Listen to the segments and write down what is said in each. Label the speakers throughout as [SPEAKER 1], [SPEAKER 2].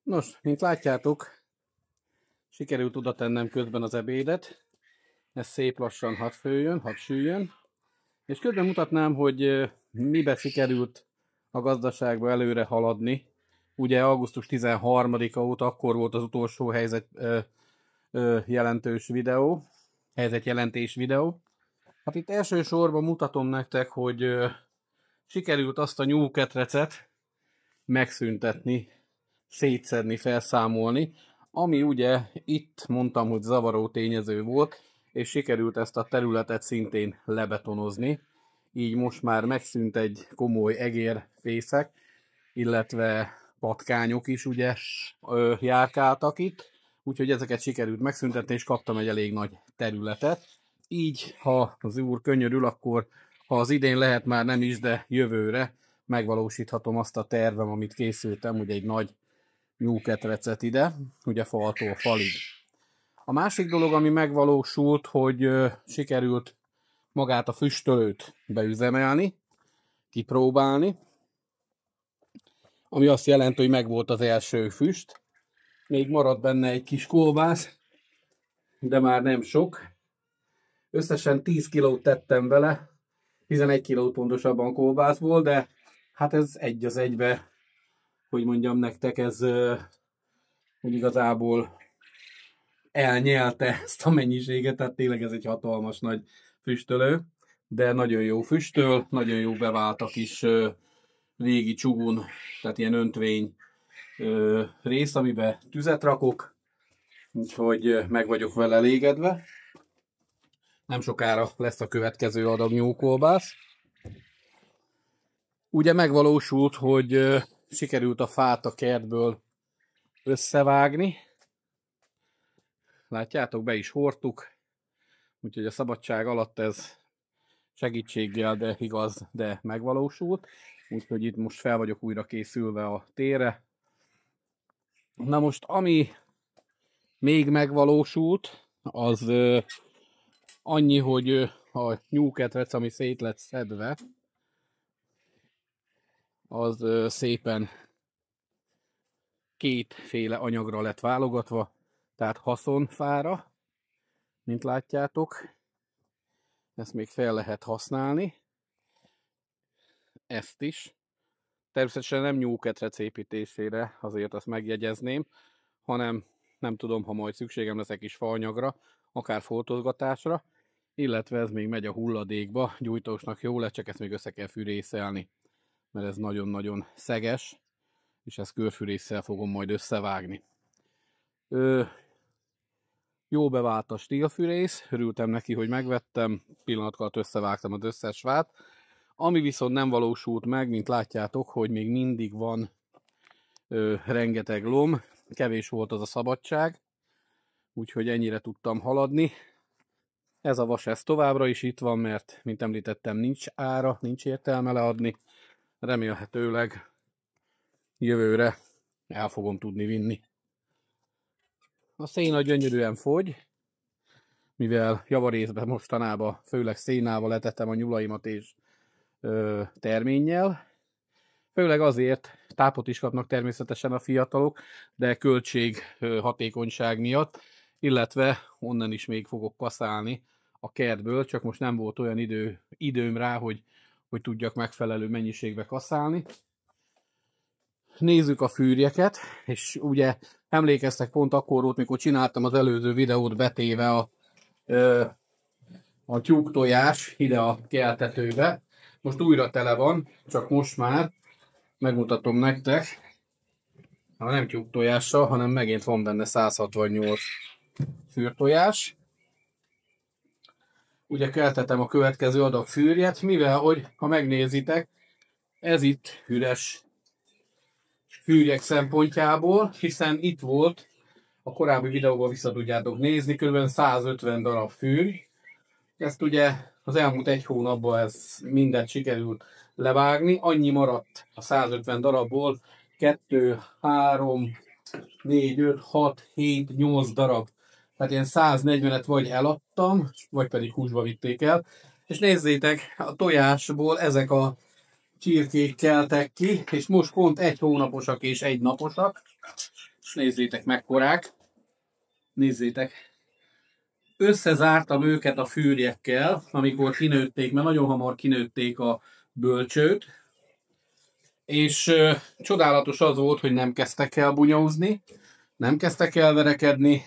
[SPEAKER 1] Nos, mint látjátok, sikerült oda tennem közben az ebédet. Ez szép lassan hadd főjön, hadd süljön. És közben mutatnám, hogy mibe sikerült a gazdaságba előre haladni. Ugye augusztus 13-a óta akkor volt az utolsó jelentős videó, helyzetjelentés videó. Hát itt elsősorban mutatom nektek, hogy sikerült azt a nyúlketrecet megszüntetni, szétszedni, felszámolni, ami ugye itt mondtam, hogy zavaró tényező volt, és sikerült ezt a területet szintén lebetonozni. Így most már megszűnt egy komoly egérfészek, illetve patkányok is ugye járkáltak itt, úgyhogy ezeket sikerült megszüntetni, és kaptam egy elég nagy területet. Így, ha az úr könyörül, akkor ha az idén lehet már nem is, de jövőre megvalósíthatom azt a tervem, amit készültem, ugye egy nagy nyúlketrecet ide, ugye faltól falig. A másik dolog, ami megvalósult, hogy sikerült magát a füstölőt beüzemelni, kipróbálni, ami azt jelenti, hogy megvolt az első füst. Még maradt benne egy kis kolbász, de már nem sok. Összesen 10 kilót tettem vele, 11 kilót pontosabban kolbászból, de hát ez egy az egybe, hogy mondjam nektek, ez hogy igazából elnyelte ezt a mennyiséget, tehát tényleg ez egy hatalmas nagy füstölő, de nagyon jó füstöl, nagyon jó bevált a kis régi csugun, tehát ilyen öntvény rész, amiben tüzet rakok, úgyhogy meg vagyok vele elégedve. Nem sokára lesz a következő adag nyúlkolbász. Ugye megvalósult, hogy sikerült a fát a kertből összevágni. Látjátok, be is hordtuk, úgyhogy a szabadság alatt ez segítséggel, de igaz, de megvalósult. Úgyhogy itt most fel vagyok újra készülve a térre. Na most, ami még megvalósult, az annyi, hogy a nyúlketrec, ami szét lett szedve, az szépen kétféle anyagra lett válogatva, tehát haszonfára, mint látjátok, ezt még fel lehet használni, ezt is. Természetesen nem nyúlketrec építésére, azért azt megjegyezném, hanem nem tudom, ha majd szükségem lesz egy kis faanyagra, akár foltozgatásra, illetve ez még megy a hulladékba, gyújtósnak jó lesz, csak ezt még össze kell fűrészelni, mert ez nagyon-nagyon szeges, és ezt körfűrésszel fogom majd összevágni. Jó bevált a stílfűrész, örültem neki, hogy megvettem, pillanat alatt összevágtam az összes fát. Ami viszont nem valósult meg, mint látjátok, hogy még mindig van rengeteg lom, kevés volt az a szabadság, úgyhogy ennyire tudtam haladni. Ez a vas ez továbbra is itt van, mert, mint említettem, nincs ára, nincs értelme leadni. Remélhetőleg jövőre el fogom tudni vinni. A széna gyönyörűen fogy, mivel javarészben mostanában főleg szénával etettem a nyulaimat és terménnyel. Főleg azért, tápot is kapnak természetesen a fiatalok, de költség hatékonyság miatt, illetve onnan is még fogok kaszálni a kertből, csak most nem volt olyan időm rá, hogy tudjak megfelelő mennyiségbe kaszálni. Nézzük a fűrjeket, és ugye emlékeztek, pont akkor volt, mikor csináltam az előző videót betéve a tyúktojás ide a keltetőbe. Most újra tele van, csak most már megmutatom nektek, ha nem tyúktojással, hanem megint van benne 168 fűrtojás. Ugye keltetem a következő adag fűrjet, mivel, hogy ha megnézitek, ez itt üres fűrjek szempontjából, hiszen itt volt, a korábbi videóban vissza tudjátok nézni, kb. 150 darab fűrj. Ezt ugye az elmúlt egy hónapban ez mindent sikerült levágni, annyi maradt a 150 darabból, 2, 3, 4, 5, 6, 7, 8 darab. Tehát ilyen 140-et vagy eladtam, vagy pedig húsba vitték el. És nézzétek, a tojásból ezek a csirkék keltek ki, és most pont egy hónaposak és egy naposak. és nézzétek mekkorák. Nézzétek. Összezártam őket a fűrjekkel, amikor kinőtték, mert nagyon hamar kinőtték a bölcsőt. És csodálatos az volt, hogy nem kezdtek el bunyózni, nem kezdtek el verekedni.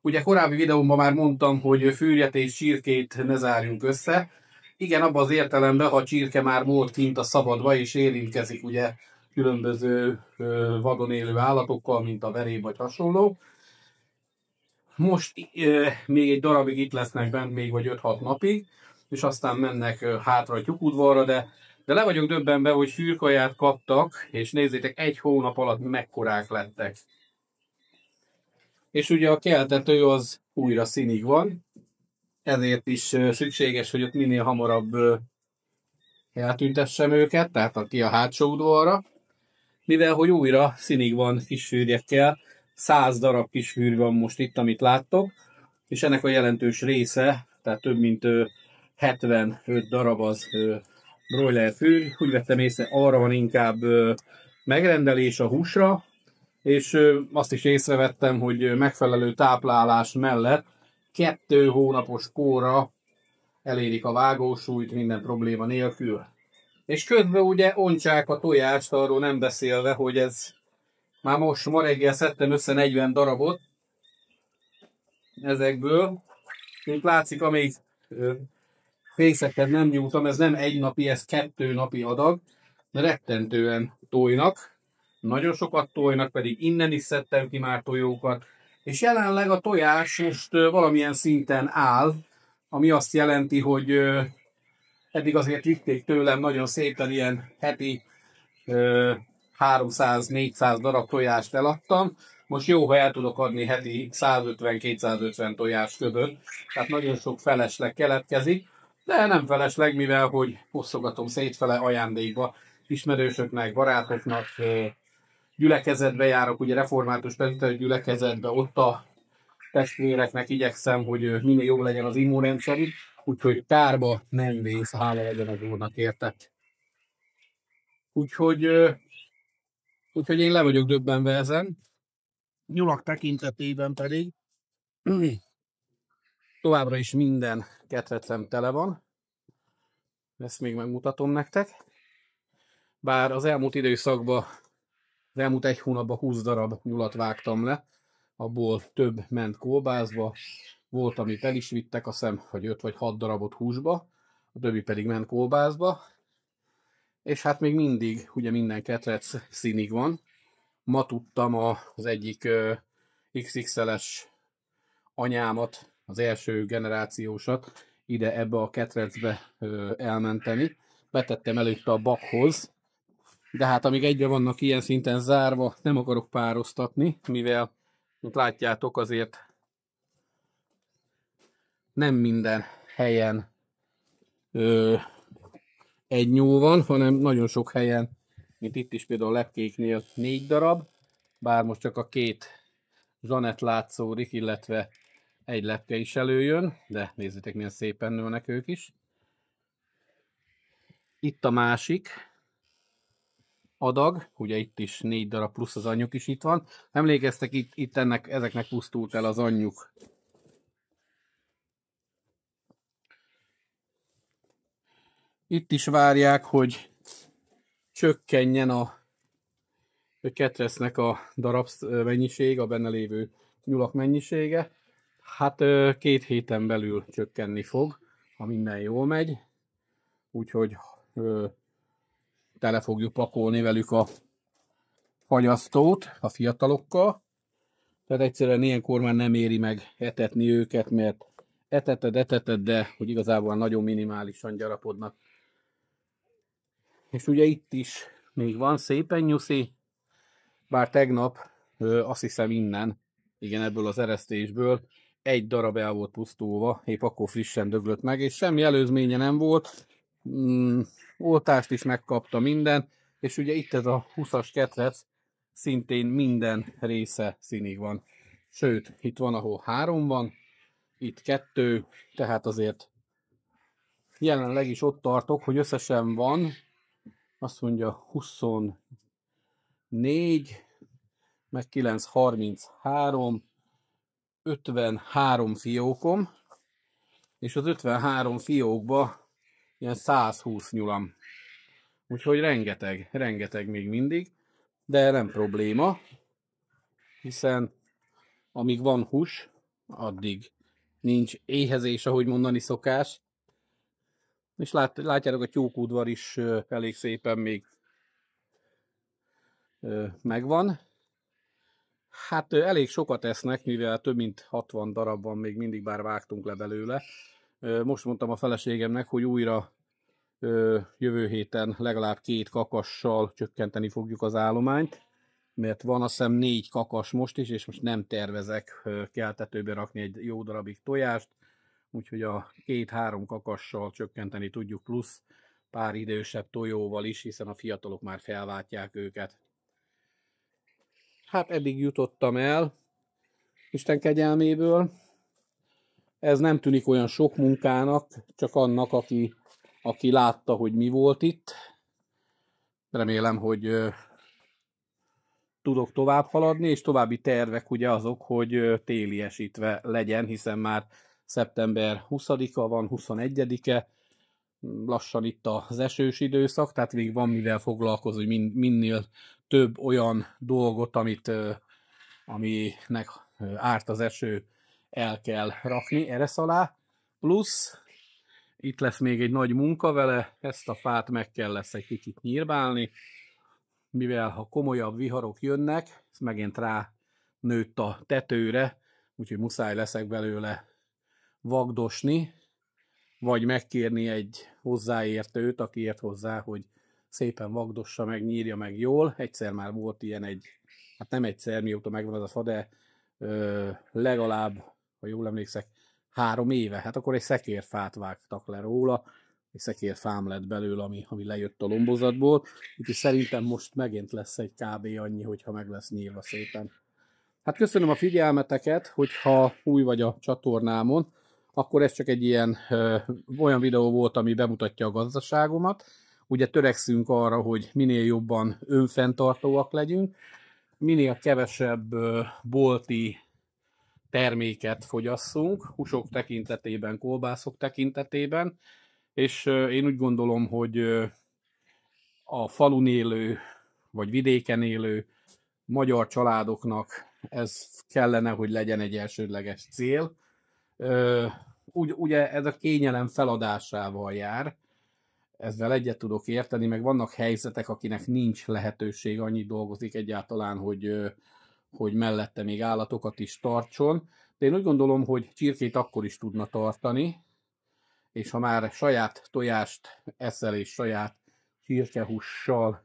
[SPEAKER 1] Ugye korábbi videómban már mondtam, hogy fűrjet és csirkét ne zárjunk össze. Igen, abban az értelemben, ha a csirke már volt kint a szabadba és érintkezik ugye különböző vadon élő állatokkal, mint a veréb vagy hasonló. Most még egy darabig itt lesznek bent, még vagy 5-6 napig, és aztán mennek hátra a tyúkudvarra, de le vagyok döbbenve, hogy fűrkaját kaptak, és nézzétek, 1 hónap alatt mekkorák lettek. És ugye a keltető az újra színig van, ezért is szükséges, hogy ott minél hamarabb eltüntessem őket, tehát ki a hátsó udvarra, mivel hogy újra színig van kis fűrjekkel, 100 darab kis fűr van most itt, amit láttok, és ennek a jelentős része, tehát több mint 75 darab az broiler fűr. Úgy vettem észre, arra van inkább megrendelés a húsra, és azt is észrevettem, hogy megfelelő táplálás mellett 2 hónapos kóra elérik a vágósúlyt minden probléma nélkül. És közben ugye ontsák a tojást, arról nem beszélve, hogy ez már most ma reggel szedtem össze 40 darabot ezekből. Mint látszik, amíg fészeket nem nyújtam, ez nem 1 napi, ez 2 napi adag, de rettentően tojnak. Nagyon sokat tojnak, pedig innen is szedtem ki már tojókat. És jelenleg a tojás most valamilyen szinten áll, ami azt jelenti, hogy eddig azért vitték tőlem nagyon szépen ilyen heti 300-400 darab tojást eladtam. Most jó, ha el tudok adni heti 150-250 tojás között, tehát nagyon sok felesleg keletkezik, de nem felesleg, mivel hogy osztogatom szétfele ajándékba ismerősöknek, barátoknak, gyülekezetbe járok, ugye református presbiteri gyülekezetbe, ott a testvéreknek igyekszem, hogy minél jobb legyen az immunrendszerük, úgyhogy kárba nem vész, hála legyen az Úrnak érte. Úgyhogy én le vagyok döbbenve ezen. Nyulak tekintetében pedig továbbra is minden ketrecem tele van. Ezt még megmutatom nektek. Bár az elmúlt időszakban, az elmúlt 1 hónapban 20 darab nyulat vágtam le, abból több ment kolbászba, volt, amit el is vittek, azt hiszem, hogy 5 vagy 6 darabot húsba, a többi pedig ment kolbászba. És hát még mindig, ugye minden ketrec színig van. Ma tudtam az egyik XXL-es anyámat, az első generációsat ide ebbe a ketrecbe elmenteni. Betettem előtte a bakhoz, de hát amíg egybe vannak ilyen szinten zárva, nem akarok pároztatni, mivel, mint látjátok, azért nem minden helyen egy nyúl van, hanem nagyon sok helyen, mint itt is például a lepkéknél 4 darab, bár most csak a 2 zsanett látszódik, illetve egy lepke is előjön, de nézzétek, milyen szépen nőnek ők is. Itt a másik adag, ugye itt is 4 darab plusz az anyjuk is itt van. Emlékeztek, itt ezeknek pusztult el az anyjuk. Itt is várják, hogy csökkenjen a ketrecnek a darab mennyiség, a benne lévő nyulak mennyisége. Hát 2 héten belül csökkenni fog, ha minden jól megy. Úgyhogy tele fogjuk pakolni velük a fagyasztót a fiatalokkal. Tehát egyszerűen ilyenkor már nem éri meg etetni őket, mert eteted, de hogy igazából nagyon minimálisan gyarapodnak. És ugye itt is még van szépen nyuszi, bár tegnap azt hiszem innen, igen, ebből az eresztésből 1 darab el volt pusztulva, épp akkor frissen döglött meg, és semmi előzménye nem volt. Oltást is megkapta minden, és ugye itt ez a 20-as ketrec szintén minden része színig van. Sőt, itt van, ahol 3 van, itt 2, tehát azért jelenleg is ott tartok, hogy összesen van, azt mondja 24 meg 933, 53 fiókom, és az 53 fiókba ilyen 120 nyulam. Úgyhogy rengeteg még mindig, de nem probléma, hiszen amíg van hús, addig nincs éhezés, ahogy mondani szokás. És látjátok, a tyúkudvar is elég szépen még megvan. Hát elég sokat esznek, mivel több mint 60 darab van még mindig, bár vágtunk le belőle. Most mondtam a feleségemnek, hogy újra jövő héten legalább 2 kakassal csökkenteni fogjuk az állományt, mert van azt hiszem 4 kakas most is, és most nem tervezek keltetőbe rakni egy jó darabig tojást, úgyhogy a 2-3 kakassal csökkenteni tudjuk, plusz pár idősebb tojóval is, hiszen a fiatalok már felváltják őket. Hát eddig jutottam el, Isten kegyelméből. Ez nem tűnik olyan sok munkának, csak annak, aki látta, hogy mi volt itt. Remélem, hogy tudok tovább haladni, és további tervek ugye azok, hogy téliesítve legyen, hiszen már szeptember 20-a van, 21-e, lassan itt az esős időszak, tehát még van mivel foglalkozni, hogy minél több olyan dolgot, aminek árt az eső, el kell rakni eresz alá. Plusz itt lesz még egy nagy munka vele, ezt a fát meg kell lesz egy kicsit nyírbálni, mivel ha komolyabb viharok jönnek, ez megint rá nőtt a tetőre, úgyhogy muszáj leszek belőle vagdosni, vagy megkérni egy hozzáértőt, aki ért hozzá, hogy szépen vagdossa meg, nyírja meg jól. Egyszer már volt ilyen hát nem egyszer, mióta megvan az a fa, de legalább, ha jól emlékszek, 3 éve. Hát akkor egy szekérfát vágtak le róla, egy szekérfám lett belőle, ami lejött a lombozatból. Úgyhogy szerintem most megint lesz egy kb. Annyi, hogyha meg lesz nyírva szépen. Hát köszönöm a figyelmeteket, hogyha új vagy a csatornámon, akkor ez csak egy ilyen olyan videó volt, ami bemutatja a gazdaságomat. Ugye törekszünk arra, hogy minél jobban önfenntartóak legyünk, minél kevesebb bolti terméket fogyasszunk, húsok tekintetében, kolbászok tekintetében, és én úgy gondolom, hogy a falun élő, vagy vidéken élő magyar családoknak ez kellene, hogy legyen egy elsődleges cél. Ugye ez a kényelem feladásával jár, ezzel egyet tudok érteni, meg vannak helyzetek, akinek nincs lehetőség, annyit dolgozik egyáltalán, hogy mellette még állatokat is tartson. De én úgy gondolom, hogy csirkét akkor is tudna tartani, és ha már saját tojást eszel és saját csirkehússal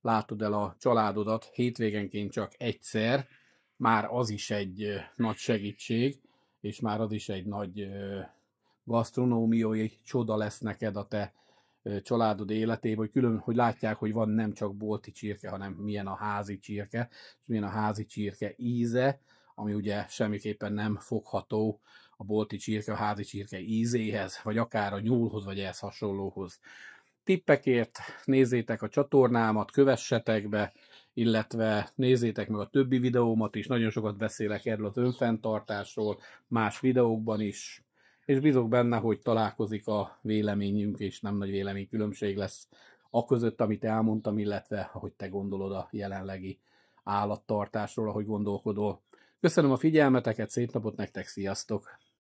[SPEAKER 1] látod el a családodat hétvégenként csak egyszer, már az is egy nagy segítség, és már az is egy nagy gasztronómiai csoda lesz neked a te családod életében, hogy látják, hogy van nem csak bolti csirke, hanem milyen a házi csirke, és milyen a házi csirke íze, ami ugye semmiképpen nem fogható a bolti csirke, a házi csirke ízéhez, vagy akár a nyúlhoz, vagy ehhez hasonlóhoz. Tippekért nézzétek a csatornámat, kövessetek be, illetve nézzétek meg a többi videómat is, nagyon sokat beszélek erről az önfenntartásról, más videókban is, és bízok benne, hogy találkozik a véleményünk, és nem nagy véleménykülönbség lesz a között, amit elmondtam, illetve ahogy te gondolod a jelenlegi állattartásról, ahogy gondolkodol. Köszönöm a figyelmeteket, szép napot nektek, sziasztok!